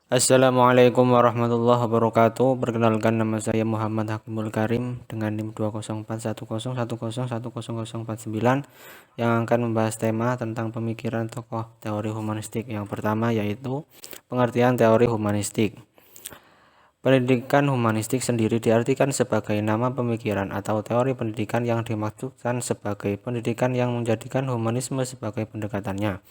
Assalamualaikum warahmatullahi wabarakatuh. Perkenalkan, nama saya Muhammad Hakimul Karim dengan NIM 2041010101049 yang akan membahas tema tentang pemikiran tokoh teori humanistik. Yang pertama yaitu pengertian teori humanistik. Pendidikan humanistik sendiri diartikan sebagai nama pemikiran atau teori pendidikan yang dimaksudkan sebagai pendidikan yang menjadikan humanisme sebagai pendekatannya.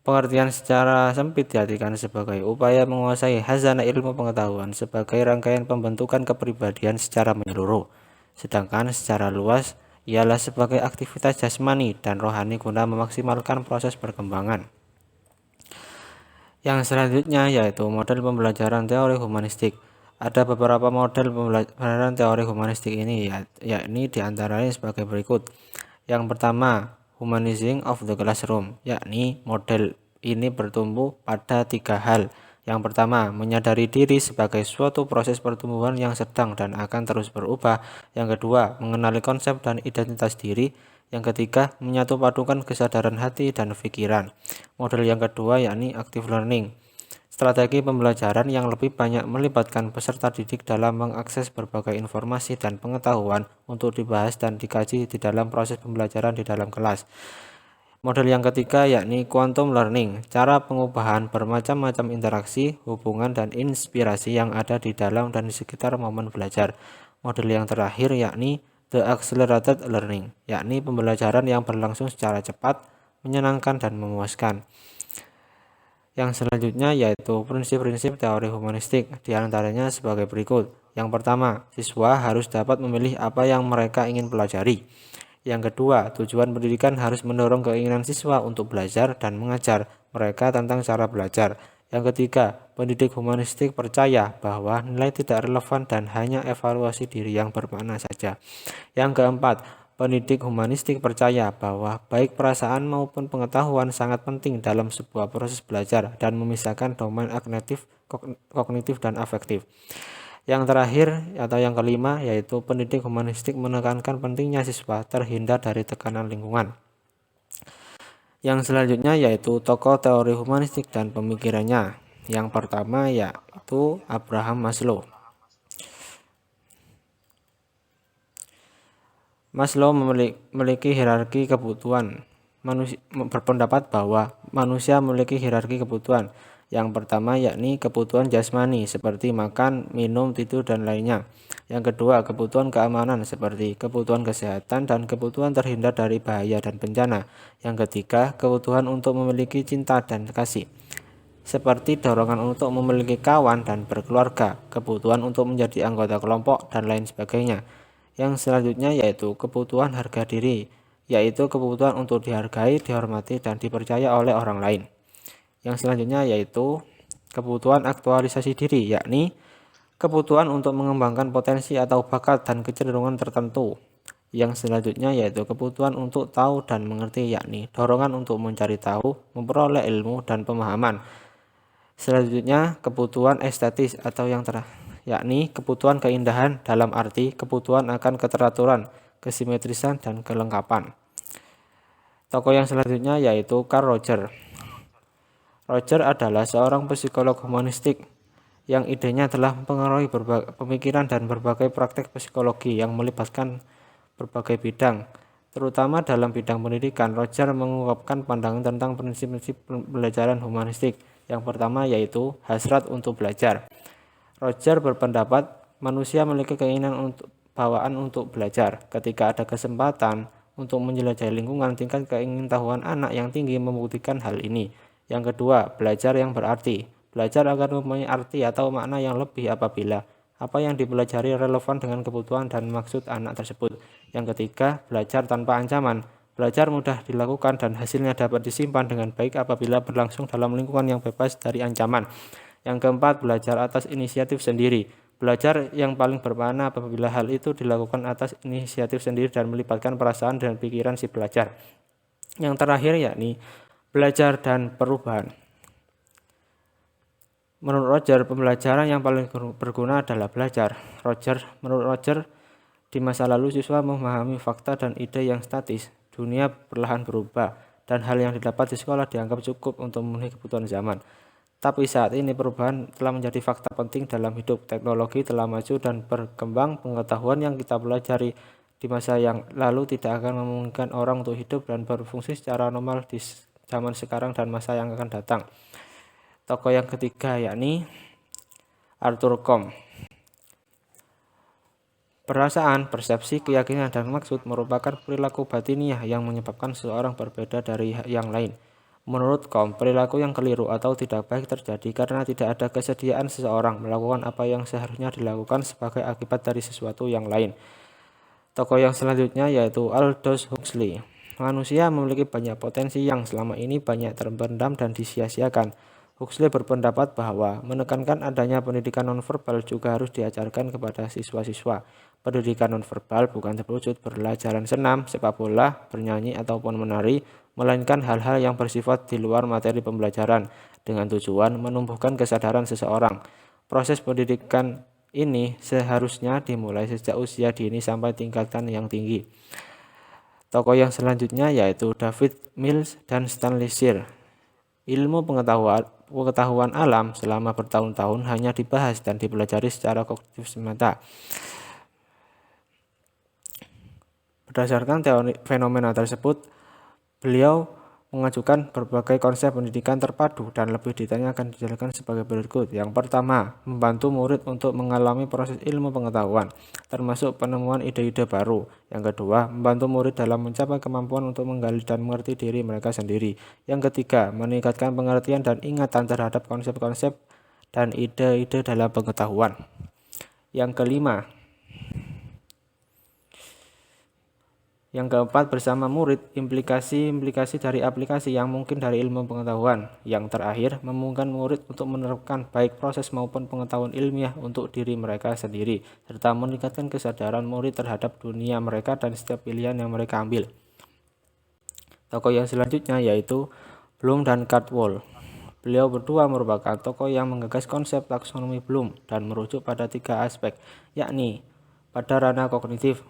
Pengertian secara sempit diartikan sebagai upaya menguasai khazanah ilmu pengetahuan sebagai rangkaian pembentukan kepribadian secara menyeluruh. Sedangkan secara luas ialah sebagai aktivitas jasmani dan rohani guna memaksimalkan proses perkembangan. Yang selanjutnya yaitu model pembelajaran teori humanistik. Ada beberapa model pembelajaran teori humanistik ini, yakni diantaranya sebagai berikut. Yang pertama, humanizing of the classroom, yakni model ini bertumbuh pada tiga hal. Yang pertama, menyadari diri sebagai suatu proses pertumbuhan yang sedang dan akan terus berubah. Yang kedua, mengenali konsep dan identitas diri. Yang ketiga, menyatu padukan kesadaran hati dan pikiran. Model yang kedua yakni active learning. Strategi pembelajaran yang lebih banyak melibatkan peserta didik dalam mengakses berbagai informasi dan pengetahuan untuk dibahas dan dikaji di dalam proses pembelajaran di dalam kelas. Model yang ketiga yakni quantum learning, cara pengubahan bermacam-macam interaksi, hubungan, dan inspirasi yang ada di dalam dan di sekitar momen belajar. Model yang terakhir yakni the accelerated learning, yakni pembelajaran yang berlangsung secara cepat, menyenangkan, dan memuaskan. Yang selanjutnya yaitu prinsip-prinsip teori humanistik, diantaranya sebagai berikut. Yang pertama, siswa harus dapat memilih apa yang mereka ingin pelajari. Yang kedua, tujuan pendidikan harus mendorong keinginan siswa untuk belajar dan mengajar mereka tentang cara belajar. Yang ketiga, pendidik humanistik percaya bahwa nilai tidak relevan dan hanya evaluasi diri yang bermakna saja. Yang keempat, pendidik humanistik percaya bahwa baik perasaan maupun pengetahuan sangat penting dalam sebuah proses belajar dan memisahkan domain kognitif dan afektif. Yang terakhir atau yang kelima yaitu pendidik humanistik menekankan pentingnya siswa terhindar dari tekanan lingkungan. Yang selanjutnya yaitu tokoh teori humanistik dan pemikirannya. Yang pertama yaitu Abraham Maslow. Maslow memiliki hierarki kebutuhan. Berpendapat bahwa manusia memiliki hierarki kebutuhan. Yang pertama yakni kebutuhan jasmani seperti makan, minum, tidur, dan lainnya. Yang kedua, kebutuhan keamanan seperti kebutuhan kesehatan dan kebutuhan terhindar dari bahaya dan bencana. Yang ketiga, kebutuhan untuk memiliki cinta dan kasih seperti dorongan untuk memiliki kawan dan berkeluarga, kebutuhan untuk menjadi anggota kelompok, dan lain sebagainya. Yang selanjutnya yaitu kebutuhan harga diri, yaitu kebutuhan untuk dihargai, dihormati, dan dipercaya oleh orang lain. Yang selanjutnya yaitu kebutuhan aktualisasi diri, yakni kebutuhan untuk mengembangkan potensi atau bakat dan kecenderungan tertentu. Yang selanjutnya yaitu kebutuhan untuk tahu dan mengerti, yakni dorongan untuk mencari tahu, memperoleh ilmu, dan pemahaman. Selanjutnya kebutuhan estetis atau yang yakni kebutuhan keindahan dalam arti kebutuhan akan keteraturan, kesimetrisan, dan kelengkapan. Tokoh yang selanjutnya yaitu Carl Rogers. Rogers adalah seorang psikolog humanistik yang idenya telah mempengaruhi pemikiran dan berbagai praktek psikologi yang melibatkan berbagai bidang, terutama dalam bidang pendidikan. Rogers mengungkapkan pandangan tentang prinsip-prinsip pembelajaran humanistik. Yang pertama yaitu hasrat untuk belajar. Rogers berpendapat manusia memiliki keinginan bawaan untuk belajar. Ketika ada kesempatan untuk menjelajahi lingkungan, tingkat keingintahuan anak yang tinggi membuktikan hal ini. Yang kedua, belajar yang berarti. Belajar akan mempunyai arti atau makna yang lebih apabila apa yang dipelajari relevan dengan kebutuhan dan maksud anak tersebut. Yang ketiga, belajar tanpa ancaman. Belajar mudah dilakukan dan hasilnya dapat disimpan dengan baik apabila berlangsung dalam lingkungan yang bebas dari ancaman. Yang keempat, belajar atas inisiatif sendiri. Belajar yang paling bermakna apabila hal itu dilakukan atas inisiatif sendiri dan melibatkan perasaan dan pikiran si belajar. Yang terakhir yakni belajar dan perubahan. Menurut Rogers, pembelajaran yang paling berguna adalah belajar. Menurut Rogers, di masa lalu siswa memahami fakta dan ide yang statis. Dunia perlahan berubah dan hal yang didapat di sekolah dianggap cukup untuk memenuhi kebutuhan zaman. Tapi saat ini perubahan telah menjadi fakta penting dalam hidup. Teknologi telah maju dan berkembang. Pengetahuan yang kita pelajari di masa yang lalu tidak akan memungkinkan orang untuk hidup dan berfungsi secara normal di zaman sekarang dan masa yang akan datang. Tokoh yang ketiga yakni Arthur Combe. Perasaan, persepsi, keyakinan, dan maksud merupakan perilaku batiniah yang menyebabkan seseorang berbeda dari yang lain. Menurut Combe, perilaku yang keliru atau tidak baik terjadi karena tidak ada kesediaan seseorang melakukan apa yang seharusnya dilakukan sebagai akibat dari sesuatu yang lain. Tokoh yang selanjutnya yaitu Aldous Huxley. Manusia memiliki banyak potensi yang selama ini banyak terpendam dan disia-siakan. Huxley berpendapat bahwa menekankan adanya pendidikan nonverbal juga harus diajarkan kepada siswa-siswa. Pendidikan nonverbal bukan terwujud belajaran senam, sepak bola, bernyanyi, ataupun menari, melainkan hal-hal yang bersifat di luar materi pembelajaran, dengan tujuan menumbuhkan kesadaran seseorang. Proses pendidikan ini seharusnya dimulai sejak usia dini sampai tingkatan yang tinggi. Tokoh yang selanjutnya yaitu David Mills dan Stanley Shear. Ilmu pengetahuan alam selama bertahun-tahun hanya dibahas dan dipelajari secara kognitif semata. Berdasarkan teori fenomena tersebut, beliau mengajukan berbagai konsep pendidikan terpadu dan lebih detailnya akan dijelaskan sebagai berikut. Yang pertama, membantu murid untuk mengalami proses ilmu pengetahuan, termasuk penemuan ide-ide baru. Yang kedua, membantu murid dalam mencapai kemampuan untuk menggali dan mengerti diri mereka sendiri. Yang ketiga, meningkatkan pengertian dan ingatan terhadap konsep-konsep dan ide-ide dalam pengetahuan. Yang kelima, yang keempat, bersama murid, implikasi-implikasi dari aplikasi yang mungkin dari ilmu pengetahuan. Yang terakhir, memungkinkan murid untuk menerapkan baik proses maupun pengetahuan ilmiah untuk diri mereka sendiri, serta meningkatkan kesadaran murid terhadap dunia mereka dan setiap pilihan yang mereka ambil. Tokoh yang selanjutnya yaitu Bloom dan Caldwell. Beliau berdua merupakan tokoh yang menggagas konsep taksonomi Bloom dan merujuk pada 3 aspek, yakni pada ranah kognitif.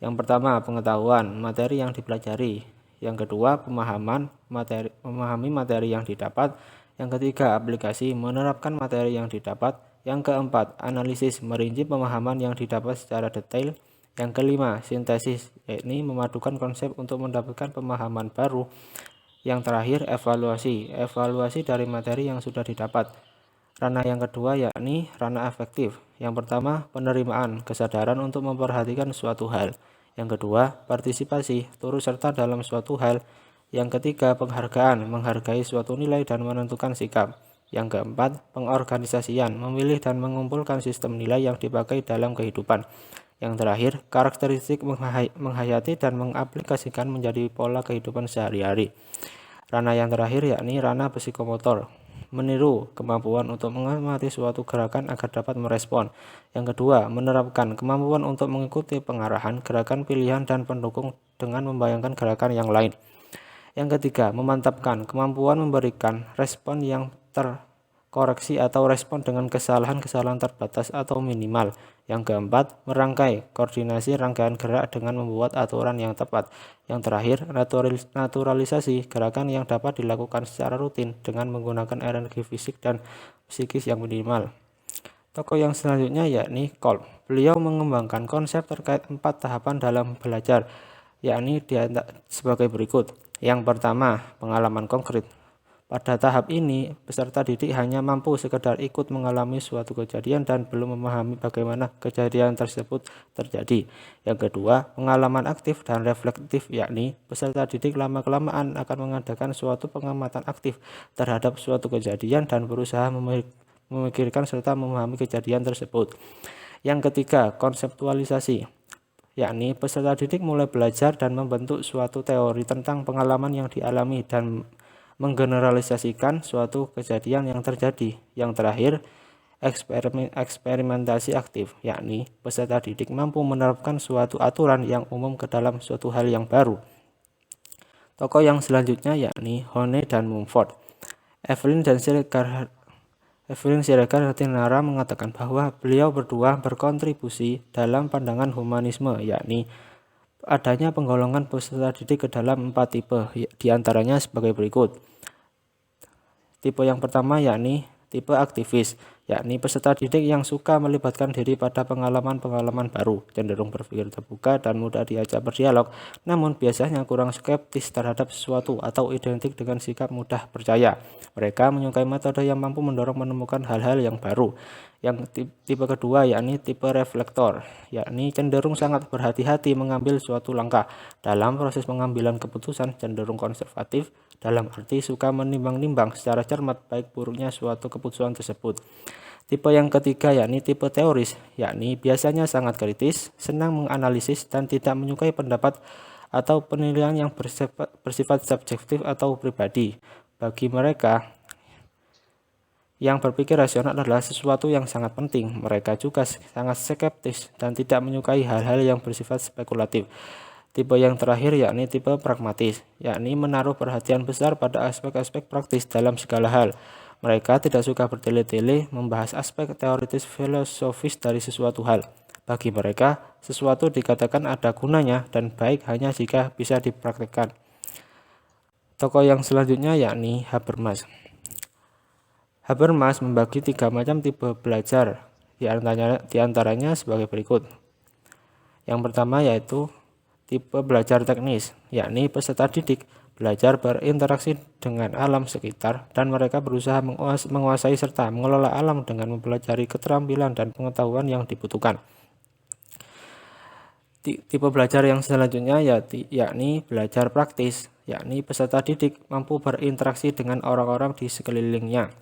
Yang pertama, pengetahuan materi yang dipelajari. Yang kedua, memahami materi yang didapat. Yang ketiga, aplikasi menerapkan materi yang didapat. Yang keempat, analisis merinci pemahaman yang didapat secara detail. Yang kelima, sintesis, yakni memadukan konsep untuk mendapatkan pemahaman baru. Yang terakhir, evaluasi dari materi yang sudah didapat. Ranah yang kedua yakni ranah afektif. Yang pertama, penerimaan, kesadaran untuk memperhatikan suatu hal. Yang kedua, partisipasi, turut serta dalam suatu hal. Yang ketiga, penghargaan, menghargai suatu nilai dan menentukan sikap. Yang keempat, pengorganisasian, memilih dan mengumpulkan sistem nilai yang dipakai dalam kehidupan. Yang terakhir, karakteristik menghayati dan mengaplikasikan menjadi pola kehidupan sehari-hari. Ranah yang terakhir yakni ranah psikomotor, meniru, kemampuan untuk mengamati suatu gerakan agar dapat merespon. Yang kedua, menerapkan kemampuan untuk mengikuti pengarahan, gerakan pilihan dan pendukung dengan membayangkan gerakan yang lain. Yang ketiga, memantapkan kemampuan memberikan respon yang terkoreksi atau respon dengan kesalahan-kesalahan terbatas atau minimal. Yang keempat, merangkai koordinasi rangkaian gerak dengan membuat aturan yang tepat. Yang terakhir, naturalisasi gerakan yang dapat dilakukan secara rutin dengan menggunakan energi fisik dan psikis yang minimal. Tokoh yang selanjutnya yakni Kolb. Beliau mengembangkan konsep terkait 4 tahapan dalam belajar, yakni sebagai berikut. Yang pertama, pengalaman konkret. Pada tahap ini, peserta didik hanya mampu sekedar ikut mengalami suatu kejadian dan belum memahami bagaimana kejadian tersebut terjadi. Yang kedua, pengalaman aktif dan reflektif, yakni peserta didik lama-kelamaan akan mengadakan suatu pengamatan aktif terhadap suatu kejadian dan berusaha memikirkan serta memahami kejadian tersebut. Yang ketiga, konseptualisasi, yakni peserta didik mulai belajar dan membentuk suatu teori tentang pengalaman yang dialami dan menggeneralisasikan suatu kejadian yang terjadi. Yang terakhir, eksperimentasi aktif, yakni peserta didik mampu menerapkan suatu aturan yang umum ke dalam suatu hal yang baru. Tokoh yang selanjutnya yakni Hone dan Mumford. Evelyn Siregar Hatinara mengatakan bahwa beliau berdua berkontribusi dalam pandangan humanisme, yakni adanya penggolongan peserta didik ke dalam 4 tipe, diantaranya sebagai berikut. Tipe yang pertama yakni tipe aktivis, yakni peserta didik yang suka melibatkan diri pada pengalaman-pengalaman baru, cenderung berpikir terbuka dan mudah diajak berdialog, namun biasanya kurang skeptis terhadap sesuatu atau identik dengan sikap mudah percaya. Mereka menyukai metode yang mampu mendorong menemukan hal-hal yang baru. Yang tipe kedua yakni tipe reflektor, yakni cenderung sangat berhati-hati mengambil suatu langkah. Dalam proses pengambilan keputusan cenderung konservatif, dalam arti suka menimbang-nimbang secara cermat baik buruknya suatu keputusan tersebut. Tipe yang ketiga yakni tipe teoris, yakni biasanya sangat kritis, senang menganalisis dan tidak menyukai pendapat atau penilaian yang bersifat subjektif atau pribadi. Bagi mereka yang berpikir rasional adalah sesuatu yang sangat penting. Mereka juga sangat skeptis dan tidak menyukai hal-hal yang bersifat spekulatif. Tipe yang terakhir yakni tipe pragmatis, yakni menaruh perhatian besar pada aspek-aspek praktis dalam segala hal. Mereka tidak suka bertele-tele membahas aspek teoritis filosofis dari sesuatu hal. Bagi mereka, sesuatu dikatakan ada gunanya dan baik hanya jika bisa dipraktikkan. Tokoh yang selanjutnya yakni Habermas. Habermas membagi 3 macam tipe belajar, di antaranya sebagai berikut. Yang pertama yaitu tipe belajar teknis, yakni peserta didik belajar berinteraksi dengan alam sekitar dan mereka berusaha menguasai serta mengelola alam dengan mempelajari keterampilan dan pengetahuan yang dibutuhkan. Tipe belajar yang selanjutnya yakni belajar praktis, yakni peserta didik mampu berinteraksi dengan orang-orang di sekelilingnya.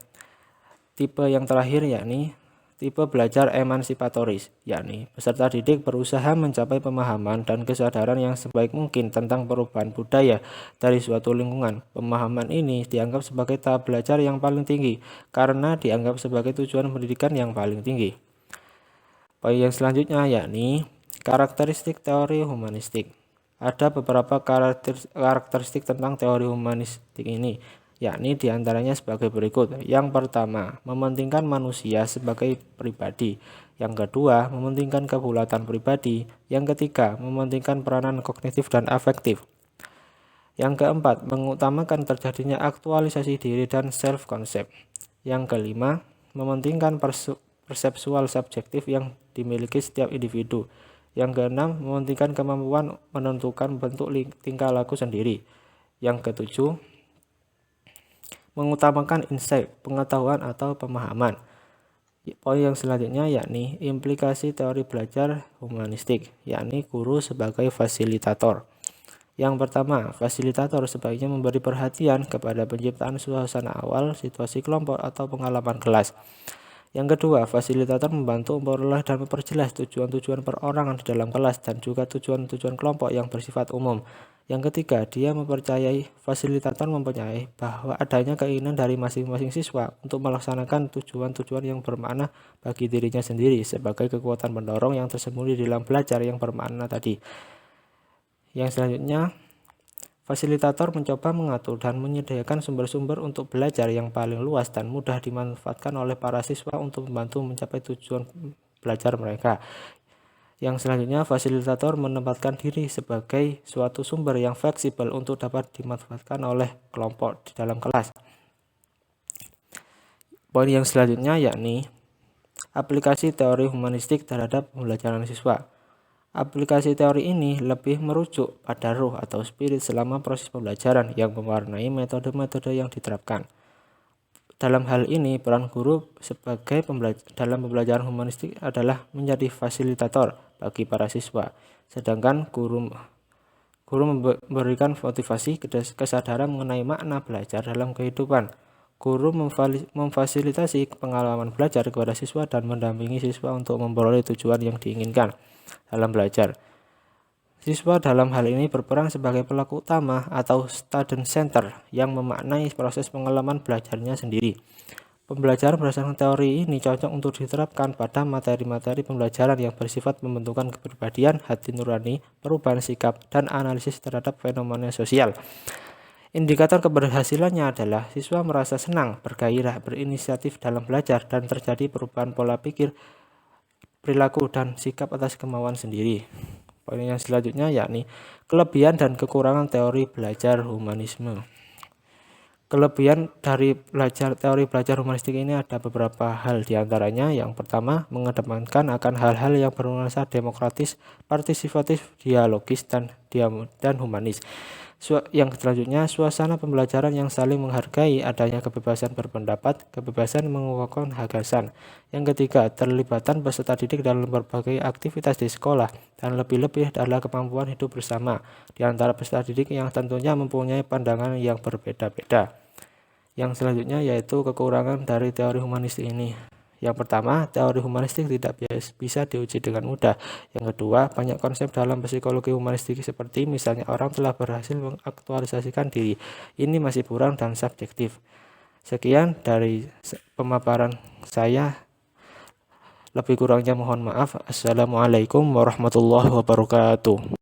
Tipe yang terakhir yakni tipe belajar emansipatoris, yakni peserta didik berusaha mencapai pemahaman dan kesadaran yang sebaik mungkin tentang perubahan budaya dari suatu lingkungan. Pemahaman ini dianggap sebagai tahap belajar yang paling tinggi karena dianggap sebagai tujuan pendidikan yang paling tinggi. Poin yang selanjutnya yakni karakteristik teori humanistik. Ada beberapa karakteristik tentang teori humanistik ini, yakni diantaranya sebagai berikut. Yang pertama, mementingkan manusia sebagai pribadi. Yang kedua, mementingkan kebulatan pribadi. Yang ketiga, mementingkan peranan kognitif dan afektif. Yang keempat, mengutamakan terjadinya aktualisasi diri dan self-concept. Yang kelima, mementingkan persepsual subjektif yang dimiliki setiap individu. Yang keenam, mementingkan kemampuan menentukan bentuk tingkah laku sendiri. Yang ketujuh, mengutamakan insight, pengetahuan atau pemahaman. Poin yang selanjutnya yakni implikasi teori belajar humanistik, yakni guru sebagai fasilitator. Yang pertama, fasilitator sebaiknya memberi perhatian kepada penciptaan suasana awal, situasi kelompok atau pengalaman kelas. Yang kedua, fasilitator membantu memperoleh dan memperjelas tujuan-tujuan perorangan di dalam kelas dan juga tujuan-tujuan kelompok yang bersifat umum. Yang ketiga, fasilitator mempercayai bahwa adanya keinginan dari masing-masing siswa untuk melaksanakan tujuan-tujuan yang bermakna bagi dirinya sendiri sebagai kekuatan pendorong yang tersembunyi dalam belajar yang bermakna tadi. Yang selanjutnya, fasilitator mencoba mengatur dan menyediakan sumber-sumber untuk belajar yang paling luas dan mudah dimanfaatkan oleh para siswa untuk membantu mencapai tujuan belajar mereka. Yang selanjutnya, fasilitator menempatkan diri sebagai suatu sumber yang fleksibel untuk dapat dimanfaatkan oleh kelompok di dalam kelas. Poin yang selanjutnya yakni aplikasi teori humanistik terhadap pembelajaran siswa. Aplikasi teori ini lebih merujuk pada ruh atau spirit selama proses pembelajaran yang mewarnai metode-metode yang diterapkan. Dalam hal ini, peran guru dalam pembelajaran humanistik adalah menjadi fasilitator bagi para siswa, sedangkan guru memberikan motivasi kesadaran mengenai makna belajar dalam kehidupan. Guru memfasilitasi pengalaman belajar kepada siswa dan mendampingi siswa untuk memperoleh tujuan yang diinginkan dalam belajar. Siswa dalam hal ini berperan sebagai pelaku utama atau student center yang memaknai proses pengalaman belajarnya sendiri. Pembelajaran berdasarkan teori ini cocok untuk diterapkan pada materi-materi pembelajaran yang bersifat membentukkan kepribadian, hati nurani, perubahan sikap, dan analisis terhadap fenomena sosial. Indikator keberhasilannya adalah siswa merasa senang, bergairah, berinisiatif dalam belajar, dan terjadi perubahan pola pikir, perilaku, dan sikap atas kemauan sendiri. Poin yang selanjutnya yakni kelebihan dan kekurangan teori belajar humanisme. Kelebihan dari teori belajar humanistik ini ada beberapa hal, diantaranya yang pertama mengedepankan akan hal-hal yang bernuansa demokratis, partisipatif, dialogis, dan humanis. Yang selanjutnya, suasana pembelajaran yang saling menghargai, adanya kebebasan berpendapat, kebebasan mengemukakan gagasan. Yang ketiga, terlibatan peserta didik dalam berbagai aktivitas di sekolah, dan lebih-lebih adalah kemampuan hidup bersama di antara peserta didik yang tentunya mempunyai pandangan yang berbeda-beda. Yang selanjutnya yaitu kekurangan dari teori humanistik ini. Yang pertama, teori humanistik tidak bisa diuji dengan mudah. Yang kedua, banyak konsep dalam psikologi humanistik seperti misalnya orang telah berhasil mengaktualisasikan diri. Ini masih kurang dan subjektif. Sekian dari pemaparan saya. Lebih kurangnya mohon maaf. Assalamualaikum warahmatullahi wabarakatuh.